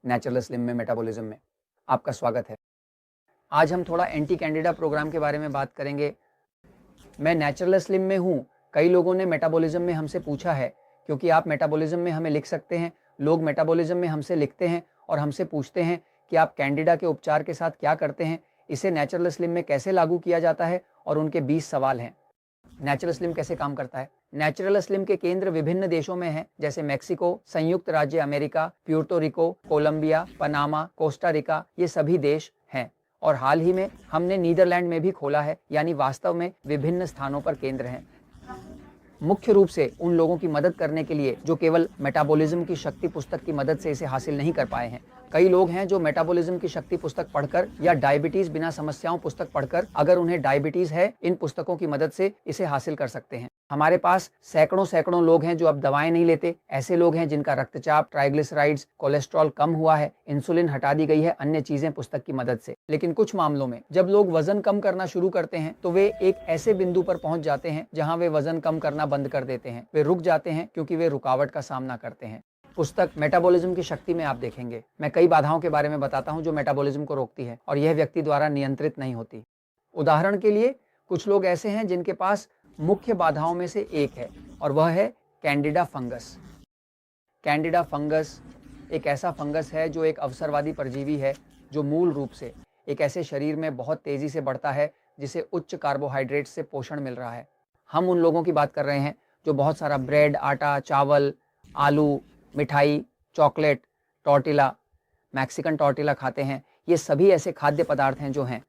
Natural slim में metabolism में आपका स्वागत है। आज हम थोड़ा एंटी कैंडिडा प्रोग्राम के बारे में बात करेंगे। मैं नेचुरल स्लिम में हूँ। कई लोगों ने मेटाबॉलिज्म में हमसे पूछा है, क्योंकि आप मेटाबॉलिज्म में हमें लिख सकते हैं। लोग मेटाबॉलिज्म में हमसे लिखते हैं और हमसे पूछते हैं कि आप कैंडिडा के उपचार के साथ क्या करते हैं, इसे नेचुरल स्लिम में कैसे लागू किया जाता है, और उनके 20 सवाल हैं। नेचुरल स्लिम कैसे काम करता है? नेचुरल स्लिम के केंद्र विभिन्न देशों में हैं, जैसे मेक्सिको, संयुक्त राज्य America, Puerto Rico, Colombia, Panama, Costa Rica, ये सभी देश हैं। और हाल ही में हमने नीदरलैंड में भी खोला है, यानी वास्तव में विभिन्न स्थानों पर केंद्र हैं। मुख्य रूप से उन लोगों की मदद करने के लिए जो केवल मेटाबॉलिज्म की शक्ति पुस्तक की मदद से इसे हासिल नहीं कर पाए हैं। कई लोग हैं जो मेटाबॉलिज्म की शक्ति पुस्तक पढ़कर या डायबिटीज बिना समस्याओं पुस्तक पढ़कर, अगर उन्हें डायबिटीज है, इन पुस्तकों की मदद से इसे हासिल कर सकते हैं। हमारे पास सैकड़ों लोग हैं जो अब दवाएं नहीं लेते। ऐसे लोग हैं जिनका रक्तचाप, ट्राइग्लिसराइड्स, कोलेस्ट्रॉल कम हुआ है, इंसुलिन हटा दी गई है अन्य चीजें पुस्तक की मदद से। लेकिन कुछ मामलों में जब लोग वजन कम करना शुरू करते हैं तो वे एक ऐसे बिंदु पर पहुंच जाते हैं जहां वे वजन कम करना बंद कर देते हैं। वे रुक जाते हैं क्योंकि वे रुकावट का सामना करते हैं। पुस्तक मेटाबॉलिज्म की शक्ति में आप देखेंगे, मैं कई बाधाओं के बारे में बताता हूं जो मेटाबॉलिज्म को रोकती है और यह व्यक्ति द्वारा नियंत्रित नहीं होती। उदाहरण के लिए, कुछ लोग ऐसे हैं जिनके पास मुख्य बाधाओं में से एक है, और वह है कैंडिडा फंगस। कैंडिडा फंगस एक ऐसा फंगस है जो एक अवसरवादी परजीवी है, जो मूल रूप से एक ऐसे शरीर में बहुत तेजी से बढ़ता है जिसे उच्च कार्बोहाइड्रेट से पोषण मिल रहा है। हम उन लोगों की बात कर रहे हैं जो बहुत सारा ब्रेड, आटा, चावल, आलू, मिठाई, चॉकलेट, टॉर्टिला, मैक्सिकन टॉर्टिला खाते हैं। ये सभी ऐसे खाद्य पदार्थ हैं जो हैं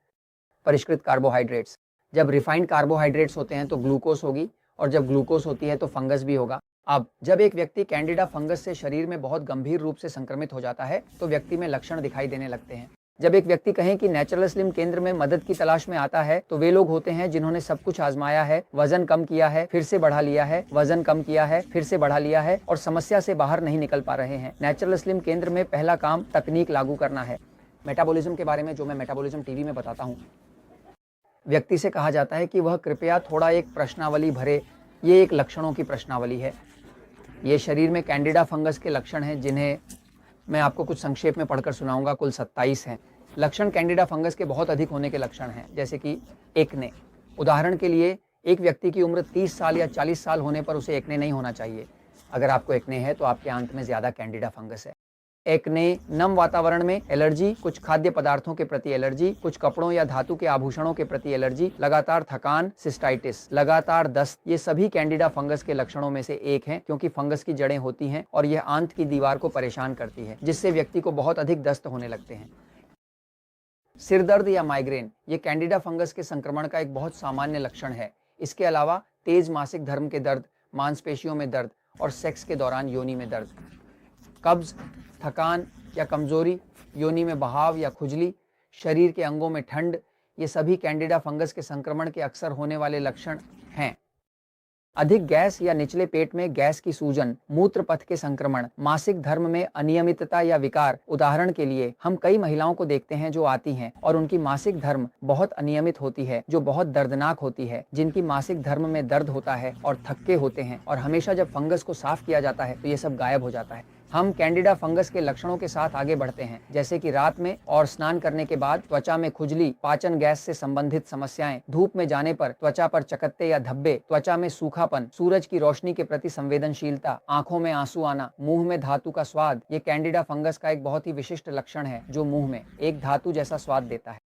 परिष्कृत कार्बोहाइड्रेट्स। जब रिफाइंड कार्बोहाइड्रेट्स होते हैं तो ग्लूकोज होगी, और जब ग्लूकोज होती है तो फंगस भी होगा। अब जब एक व्यक्ति कैंडिडा फंगस से शरीर में बहुत गंभीर रूप से संक्रमित हो जाता है तो व्यक्ति में लक्षण दिखाई देने लगते हैं। जब एक व्यक्ति कहें कि नेचुरल स्लिम केंद्र में मदद की तलाश में आता है तो वे लोग होते हैं जिन्होंने सब कुछ आजमाया है, वजन कम किया है, फिर से बढ़ा लिया है, वजन कम किया है, फिर से बढ़ा लिया है, और समस्या से बाहर नहीं निकल पा रहे हैं। नेचुरल स्लिम केंद्र में पहला काम तकनीक लागू करना है। मेटाबॉलिज्म के बारे में जो मैं मेटाबॉलिज्म टीवी में बताता हूँ, व्यक्ति से कहा जाता है कि वह कृपया थोड़ा एक प्रश्नावली भरे। ये एक लक्षणों की प्रश्नावली है। ये शरीर में कैंडिडा फंगस के लक्षण हैं जिन्हें मैं आपको कुछ संक्षेप में पढ़कर सुनाऊंगा। कुल 27 हैं। लक्षण कैंडिडा फंगस के बहुत अधिक होने के लक्षण हैं, जैसे कि एक्ने। उदाहरण के लिए, एक व्यक्ति की उम्र 30 साल या 40 साल होने पर उसे एक्ने नहीं होना चाहिए। अगर आपको एक्ने है तो आपके आंत में ज्यादा कैंडिडा फंगस है। एक्ने, नम वातावरण में एलर्जी, कुछ खाद्य पदार्थों के प्रति एलर्जी, कुछ कपड़ों या धातु के आभूषणों के प्रति एलर्जी, लगातार थकान, सिस्टाइटिस, लगातार दस्त, ये सभी कैंडिडा फंगस के लक्षणों में से एक हैं, क्योंकि फंगस की जड़ें होती हैं और यह आंत की दीवार को परेशान करती है, जिससे व्यक्ति को बहुत अधिक दस्त होने लगते हैं। सिर दर्द या माइग्रेन, ये कैंडिडा फंगस के संक्रमण का एक बहुत सामान्य लक्षण है। इसके अलावा तेज मासिक धर्म के दर्द, मांसपेशियों में दर्द और सेक्स के दौरान योनि में दर्द। कब्ज, थकान या कमजोरी, योनि में बहाव या खुजली, शरीर के अंगों में ठंड, ये सभी कैंडिडा फंगस के संक्रमण के अक्सर होने वाले लक्षण हैं। अधिक गैस या निचले पेट में गैस की सूजन, मूत्र पथ के संक्रमण, मासिक धर्म में अनियमितता या विकार। उदाहरण के लिए, हम कई महिलाओं को देखते हैं जो आती हैं और उनकी मासिक धर्म बहुत अनियमित होती है, जो बहुत दर्दनाक होती है, जिनकी मासिक धर्म में दर्द होता है और थक्के होते हैं, और हमेशा जब फंगस को साफ किया जाता है तो ये सब गायब हो जाता है। हम कैंडिडा फंगस के लक्षणों के साथ आगे बढ़ते हैं, जैसे कि रात में और स्नान करने के बाद त्वचा में खुजली, पाचन गैस से संबंधित समस्याएं, धूप में जाने पर त्वचा पर चकत्ते या धब्बे, त्वचा में सूखापन, सूरज की रोशनी के प्रति संवेदनशीलता, आंखों में आंसू आना, मुंह में धातु का स्वाद। ये कैंडिडा फंगस का एक बहुत ही विशिष्ट लक्षण है जो मुंह में एक धातु जैसा स्वाद देता है।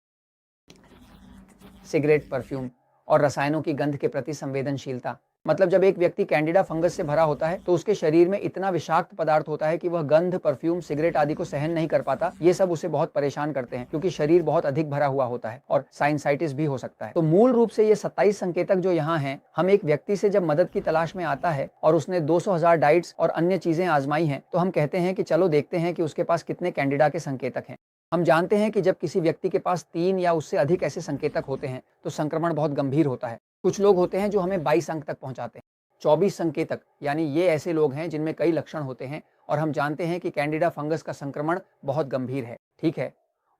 सिगरेट, परफ्यूम और रसायनों की गंध के प्रति संवेदनशीलता, मतलब जब एक व्यक्ति कैंडिडा फंगस से भरा होता है तो उसके शरीर में इतना विषाक्त पदार्थ होता है कि वह गंध, परफ्यूम, सिगरेट आदि को सहन नहीं कर पाता। ये सब उसे बहुत परेशान करते हैं, क्योंकि शरीर बहुत अधिक भरा हुआ होता है और साइनसाइटिस भी हो सकता है। तो मूल रूप से ये 27 संकेतक जो यहाँ हैं, हम एक व्यक्ति से जब मदद की तलाश में आता है और उसने 200,000 डाइट्स और अन्य चीजें आजमाई हैं, तो हम कहते हैं कि चलो देखते हैं कि उसके पास कितने कैंडिडा के संकेतक हैं। हम जानते हैं कि जब किसी व्यक्ति के पास 3 या उससे अधिक ऐसे संकेतक होते हैं तो संक्रमण बहुत गंभीर होता है। कुछ लोग होते हैं जो हमें 22 अंक तक पहुंचाते हैं। 24 संकेतक, यानी ये ऐसे लोग हैं जिनमें कई लक्षण होते हैं और हम जानते हैं कि कैंडिडा फंगस का संक्रमण बहुत गंभीर है। ठीक है,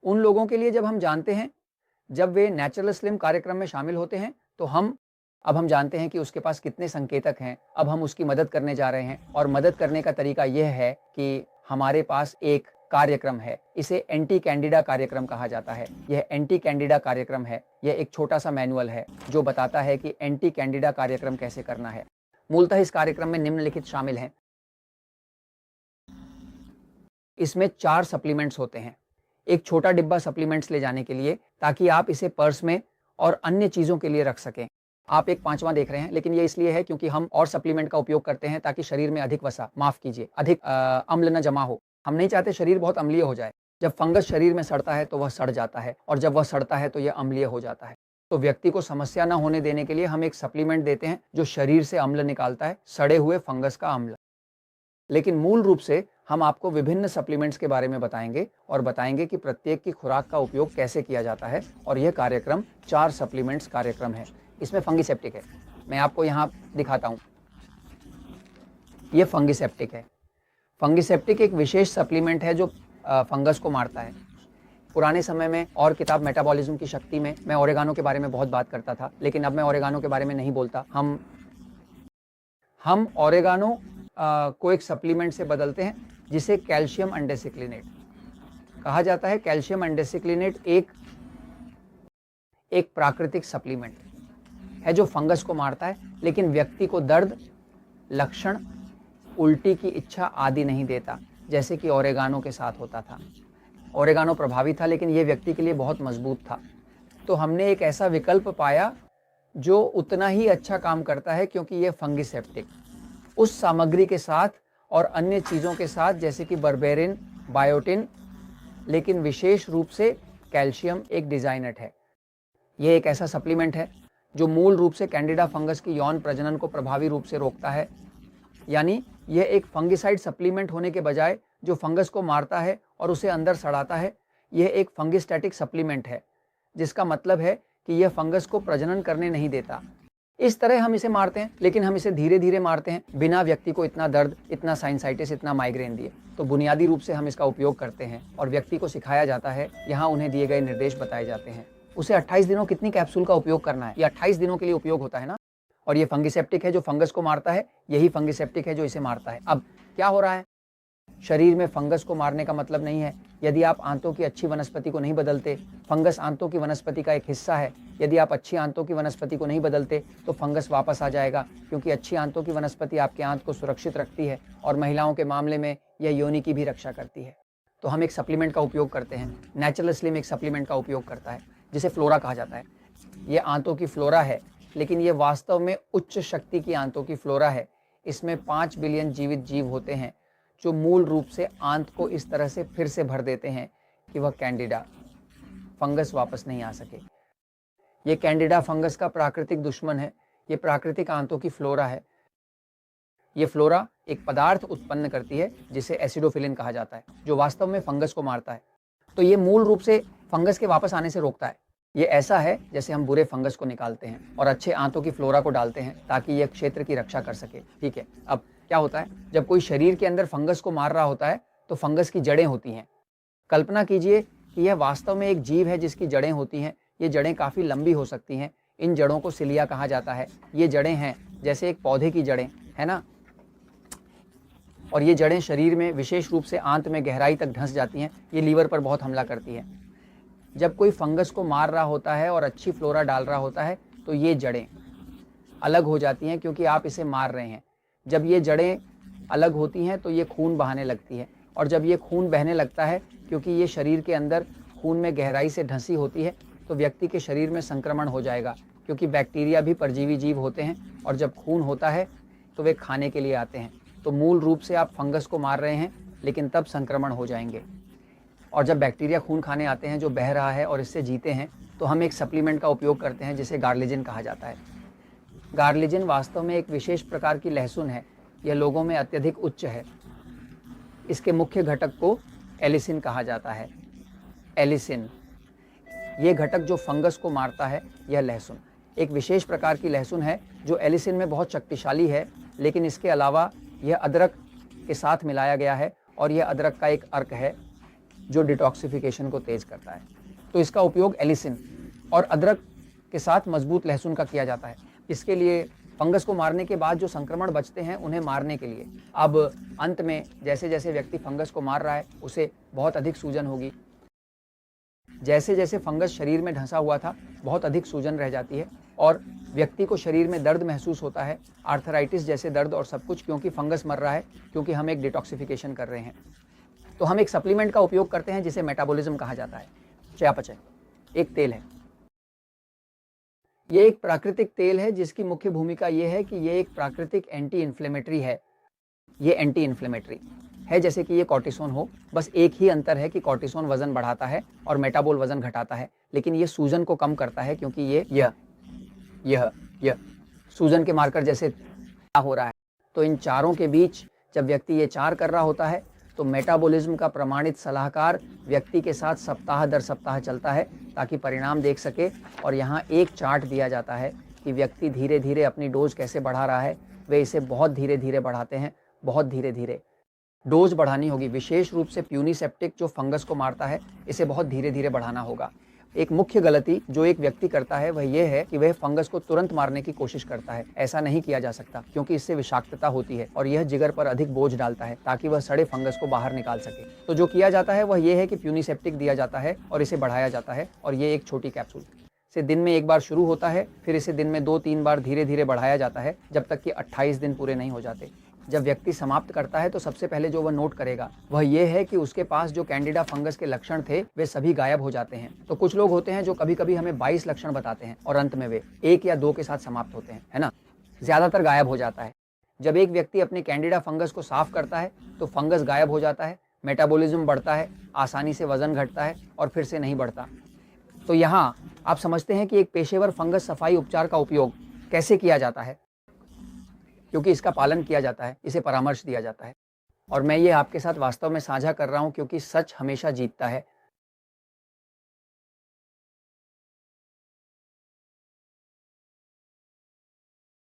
उन लोगों के लिए जब हम जानते हैं, जब वे नेचुरल स्लिम कार्यक्रम में शामिल होते हैं, तो हम जानते हैं कि उसके पास कितने संकेतक हैं। अब हम उसकी मदद करने जा रहे हैं, और मदद करने का तरीका यह है कि हमारे पास एक कार्यक्रम है, इसे एंटी कैंडिडा कार्यक्रम कहा जाता है। यह एंटी कैंडिडा कार्यक्रम है, यह एक छोटा सा मैनुअल है जो बताता है कि एंटी कैंडिडा कार्यक्रम कैसे करना है। मूलतः इस कार्यक्रम में निम्नलिखित शामिल हैं। इसमें 4 सप्लीमेंट्स होते हैं। एक छोटा डिब्बा सप्लीमेंट्स ले जाने के लिए, ताकि आप इसे पर्स में और अन्य चीज़ों के लिए रख सकें। आप एक 5वां देख रहे हैं, लेकिन ये इसलिए है क्योंकि हम और सप्लीमेंट का उपयोग करते हैं ताकि शरीर में अधिक वसा, माफ कीजिए, अधिक अम्ल न जमा हो। हम नहीं चाहते शरीर बहुत अम्लीय हो जाए। जब फंगस शरीर में सड़ता है तो वह सड़ जाता है, और जब वह सड़ता है तो यह अम्लीय हो जाता है। तो व्यक्ति को समस्या न होने देने के लिए हम एक सप्लीमेंट देते हैं जो शरीर से अम्ल निकालता है, सड़े हुए फंगस का अम्ल। लेकिन मूल रूप से हम आपको विभिन्न सप्लीमेंट्स के बारे में बताएंगे और बताएंगे कि प्रत्येक की खुराक का उपयोग कैसे किया जाता है। और यह कार्यक्रम 4 सप्लीमेंट्स कार्यक्रम है। इसमें फंगिसेप्टिक है, मैं आपको यहाँ दिखाता हूँ। यह फंगिसेप्टिक है। फंगिसेप्टिक एक विशेष सप्लीमेंट है जो फंगस को मारता है। पुराने समय में और किताब मेटाबॉलिज्म की शक्ति में मैं ओरेगानो के बारे में बहुत बात करता था, लेकिन अब मैं ओरेगानो के बारे में नहीं बोलता। हम ओरेगानो को एक सप्लीमेंट से बदलते हैं जिसे कैल्शियम एंडेसिक्लिनेट कहा जाता है। कैल्शियम एंडेसिक्लिनेट एक प्राकृतिक सप्लीमेंट है जो फंगस को मारता है, लेकिन व्यक्ति को दर्द, लक्षण, उल्टी की इच्छा आदि नहीं देता, जैसे कि ओरेगानो के साथ होता था। ओरेगानो प्रभावी था, लेकिन यह व्यक्ति के लिए बहुत मजबूत था। तो हमने एक ऐसा विकल्प पाया जो उतना ही अच्छा काम करता है, क्योंकि यह फंगिसेप्टिक उस सामग्री के साथ और अन्य चीज़ों के साथ, जैसे कि बर्बेरिन, बायोटिन, लेकिन विशेष रूप से कैल्शियम एक डिजाइनट है। यह एक ऐसा सप्लीमेंट है जो मूल रूप से कैंडिडा फंगस की यौन प्रजनन को प्रभावी रूप से रोकता है। यानी यह एक फंगिसाइड सप्लीमेंट होने के बजाय जो फंगस को मारता है और उसे अंदर सड़ाता है, यह एक फंगिस्टैटिक सप्लीमेंट है, जिसका मतलब है कि यह फंगस को प्रजनन करने नहीं देता। इस तरह हम इसे मारते हैं, लेकिन हम इसे धीरे धीरे मारते हैं, बिना व्यक्ति को इतना दर्द, इतना साइनसाइटिस, इतना माइग्रेन दिए। तो बुनियादी रूप से हम इसका उपयोग करते हैं और व्यक्ति को सिखाया जाता है। यहाँ उन्हें दिए गए निर्देश बताए जाते हैं। उसे 28 दिनों कितनी कैप्सूल का उपयोग करना है, ये 28 दिनों के लिए उपयोग होता है ना। और ये फंगिसेप्टिक है जो फंगस को मारता है, यही फंगिसेप्टिक है जो इसे मारता है। अब क्या हो रहा है, शरीर में फंगस को मारने का मतलब नहीं है यदि आप आंतों की अच्छी वनस्पति को नहीं बदलते। फंगस आंतों की वनस्पति का एक हिस्सा है। यदि आप अच्छी आंतों की वनस्पति को नहीं बदलते तो फंगस वापस आ जाएगा, क्योंकि अच्छी आंतों की वनस्पति आपके आंत को सुरक्षित रखती है, और महिलाओं के मामले में यह योनि की भी रक्षा करती है। तो हम एक सप्लीमेंट का उपयोग करते हैं। नेचुरल स्लिम एक सप्लीमेंट का उपयोग करता है जिसे फ्लोरा कहा जाता है। ये आंतों की फ्लोरा है, लेकिन ये वास्तव में उच्च शक्ति की आंतों की फ्लोरा है। इसमें 5 बिलियन जीवित जीव होते हैं जो मूल रूप से आंत को इस तरह से फिर से भर देते हैं कि वह कैंडिडा फंगस वापस नहीं आ सके। ये कैंडिडा फंगस का प्राकृतिक दुश्मन है। ये प्राकृतिक आंतों की फ्लोरा है। ये फ्लोरा एक पदार्थ उत्पन्न करती है जिसे एसिडोफिलिन कहा जाता है, जो वास्तव में फंगस को मारता है। तो ये मूल रूप से फंगस के वापस आने से रोकता है। ये ऐसा है जैसे हम बुरे फंगस को निकालते हैं और अच्छे आंतों की फ्लोरा को डालते हैं ताकि यह क्षेत्र की रक्षा कर सके। ठीक है, अब क्या होता है, जब कोई शरीर के अंदर फंगस को मार रहा होता है तो फंगस की जड़ें होती हैं। कल्पना कीजिए कि यह वास्तव में एक जीव है जिसकी जड़ें होती हैं। ये जड़ें काफ़ी लंबी हो सकती हैं। इन जड़ों को सिलिया कहा जाता है। ये जड़ें हैं जैसे एक पौधे की जड़ें, है ना। और ये जड़ें शरीर में विशेष रूप से आंत में गहराई तक धंस जाती हैं। ये लीवर पर बहुत हमला करती है। जब कोई फंगस को मार रहा होता है और अच्छी फ्लोरा डाल रहा होता है तो ये जड़ें अलग हो जाती हैं, क्योंकि आप इसे मार रहे हैं। जब ये जड़ें अलग होती हैं तो ये खून बहाने लगती है, और जब ये खून बहने लगता है, क्योंकि ये शरीर के अंदर खून में गहराई से धंसी होती है, तो व्यक्ति के शरीर में संक्रमण हो जाएगा, क्योंकि बैक्टीरिया भी परजीवी जीव होते हैं, और जब खून होता है तो वे खाने के लिए आते हैं। तो मूल रूप से आप फंगस को मार रहे हैं, लेकिन तब संक्रमण हो जाएंगे। और जब बैक्टीरिया खून खाने आते हैं जो बह रहा है और इससे जीते हैं, तो हम एक सप्लीमेंट का उपयोग करते हैं जिसे गार्लिजिन कहा जाता है। गार्लिजिन वास्तव में एक विशेष प्रकार की लहसुन है। यह लोगों में अत्यधिक उच्च है। इसके मुख्य घटक को एलिसिन कहा जाता है। एलिसिन, ये घटक जो फंगस को मारता है, यह लहसुन एक विशेष प्रकार की लहसुन है जो एलिसिन में बहुत शक्तिशाली है। लेकिन इसके अलावा यह अदरक के साथ मिलाया गया है, और यह अदरक का एक अर्क है जो डिटॉक्सिफिकेशन को तेज करता है। तो इसका उपयोग एलिसिन और अदरक के साथ मजबूत लहसुन का किया जाता है। इसके लिए फंगस को मारने के बाद जो संक्रमण बचते हैं उन्हें मारने के लिए। अब अंत में जैसे जैसे व्यक्ति फंगस को मार रहा है उसे बहुत अधिक सूजन होगी। जैसे जैसे फंगस शरीर में ढंसा हुआ था बहुत अधिक सूजन रह जाती है और व्यक्ति को शरीर में दर्द महसूस होता है, आर्थराइटिस जैसे दर्द और सब कुछ, क्योंकि फंगस मर रहा है, क्योंकि हम एक डिटॉक्सिफिकेशन कर रहे हैं। तो हम एक सप्लीमेंट का उपयोग करते हैं जिसे मेटाबॉलिज्म कहा जाता है। चयापचय एक तेल है। ये एक प्राकृतिक तेल है जिसकी मुख्य भूमिका ये है कि ये एक प्राकृतिक एंटी इन्फ्लेमेटरी है। ये एंटी इन्फ्लेमेटरी है जैसे कि ये कॉर्टिसोन हो, बस एक ही अंतर है कि कॉर्टिसोन वजन बढ़ाता है और मेटाबॉल वजन घटाता है, लेकिन ये सूजन को कम करता है, क्योंकि ये यह सूजन के मार्कर जैसे हो रहा है। तो इन चारों के बीच जब व्यक्ति ये चार कर रहा होता है तो मेटाबॉलिज्म का प्रमाणित सलाहकार व्यक्ति के साथ सप्ताह दर सप्ताह चलता है ताकि परिणाम देख सके। और यहाँ एक चार्ट दिया जाता है कि व्यक्ति धीरे धीरे अपनी डोज कैसे बढ़ा रहा है। वे इसे बहुत धीरे धीरे बढ़ाते हैं, बहुत धीरे धीरे डोज बढ़ानी होगी। विशेष रूप से प्यूनिसेप्टिक जो फंगस को मारता है, इसे बहुत धीरे धीरे बढ़ाना होगा। एक मुख्य गलती जो एक व्यक्ति करता है वह यह है कि वह फंगस को तुरंत मारने की कोशिश करता है। ऐसा नहीं किया जा सकता, क्योंकि इससे विषाक्तता होती है और यह जिगर पर अधिक बोझ डालता है ताकि वह सड़े फंगस को बाहर निकाल सके। तो जो किया जाता है वह यह है कि प्यूनिसेप्टिक दिया जाता है और इसे बढ़ाया जाता है, और ये एक छोटी कैप्सूल से दिन में एक बार शुरू होता है, फिर इसे दिन में 2-3 बार धीरे धीरे बढ़ाया जाता है जब तक कि 28 दिन पूरे नहीं हो जाते। जब व्यक्ति समाप्त करता है तो सबसे पहले जो वह नोट करेगा वह यह है कि उसके पास जो कैंडिडा फंगस के लक्षण थे वे सभी गायब हो जाते हैं। तो कुछ लोग होते हैं जो कभी कभी हमें 22 लक्षण बताते हैं और अंत में वे 1 या 2 के साथ समाप्त होते हैं, है ना। ज्यादातर गायब हो जाता है। जब एक व्यक्ति अपने कैंडिडा फंगस को साफ करता है तो फंगस गायब हो जाता है, मेटाबॉलिज्म बढ़ता है, आसानी से वजन घटता है और फिर से नहीं बढ़ता। तो यहाँ आप समझते हैं कि एक पेशेवर फंगस सफाई उपचार का उपयोग कैसे किया जाता है, क्योंकि इसका पालन किया जाता है, इसे परामर्श दिया जाता है। और मैं ये आपके साथ वास्तव में साझा कर रहा हूँ क्योंकि सच हमेशा जीतता है।